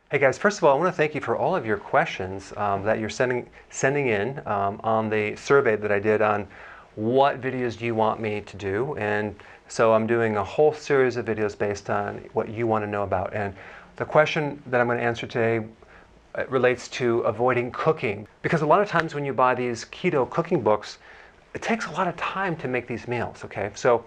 Hey guys, first of all, I want to thank you for all of your questions that you're sending in on the survey that I did on what videos do you want me to do. And so I'm doing a whole series of videos based on what you want to know about. And the question that I'm going to answer today relates to avoiding cooking. Because a lot of times when you buy these keto cooking books, it takes a lot of time to make these meals, okay? So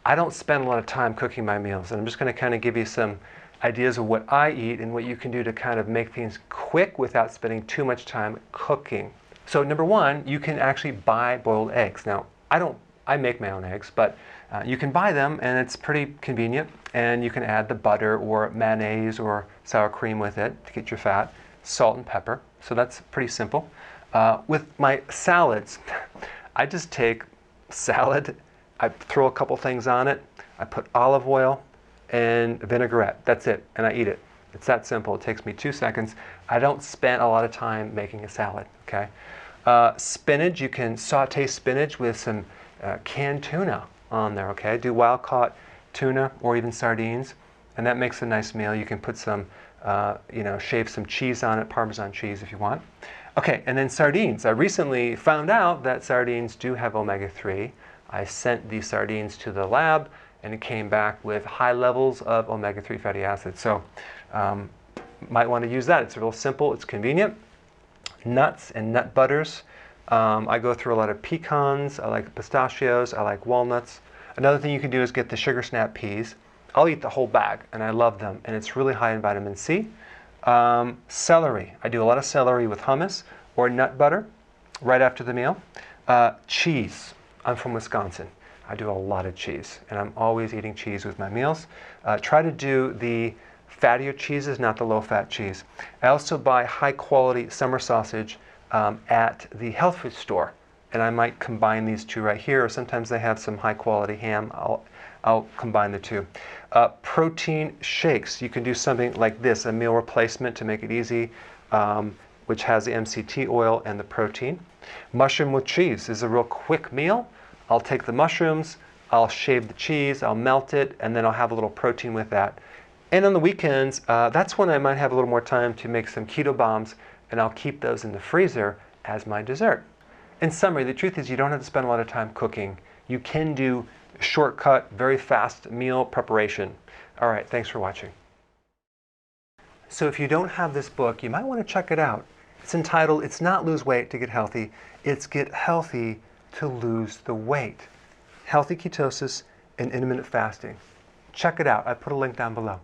I don't spend a lot of time cooking my meals, and I'm just going to kind of give you some ideas of what I eat and what you can do to kind of make things quick without spending too much time cooking. So number one, you can actually buy boiled eggs. Now, I make my own eggs, but you can buy them and it's pretty convenient, and you can add the butter or mayonnaise or sour cream with it to get your fat, salt and pepper. So that's pretty simple. With my salads, I just take salad, I throw a couple things on it, I put olive oil and vinaigrette. That's it, and I eat it. It's that simple. It takes me 2 seconds. I don't spend a lot of time making a salad, okay? Spinach, you can saute spinach with some canned tuna on there, okay? Do wild-caught tuna or even sardines, and that makes a nice meal. You can put some, shave some cheese on it, Parmesan cheese if you want. Okay, and then sardines. I recently found out that sardines do have omega-3. I sent these sardines to the lab, and it came back with high levels of omega-3 fatty acids. So might want to use that. It's real simple, it's convenient. Nuts and nut butters. I go through a lot of pecans, I like pistachios, I like walnuts. Another thing you can do is get the sugar snap peas. I'll eat the whole bag, and I love them, and it's really high in vitamin C. Celery. I do a lot of celery with hummus or nut butter right after the meal. Cheese. I'm from Wisconsin. I do a lot of cheese, and I'm always eating cheese with my meals. Try to do the fattier cheeses, not the low-fat cheese. I also buy high-quality summer sausage at the health food store, and I might combine these two right here, or sometimes they have some high-quality ham. I'll combine the two. Protein shakes. You can do something like this, a meal replacement to make it easy, which has the MCT oil and the protein. Mushroom with cheese is a real quick meal. I'll take the mushrooms, I'll shave the cheese, I'll melt it, and then I'll have a little protein with that. And on the weekends, that's when I might have a little more time to make some keto bombs, and I'll keep those in the freezer as my dessert. In summary, the truth is you don't have to spend a lot of time cooking. You can do shortcut, very fast meal preparation. All right, thanks for watching. So if you don't have this book, you might want to check it out. It's entitled, It's Not Lose Weight to Get Healthy, It's Get Healthy to Lose the Weight. Healthy Ketosis and Intermittent Fasting. Check it out. I put a link down below.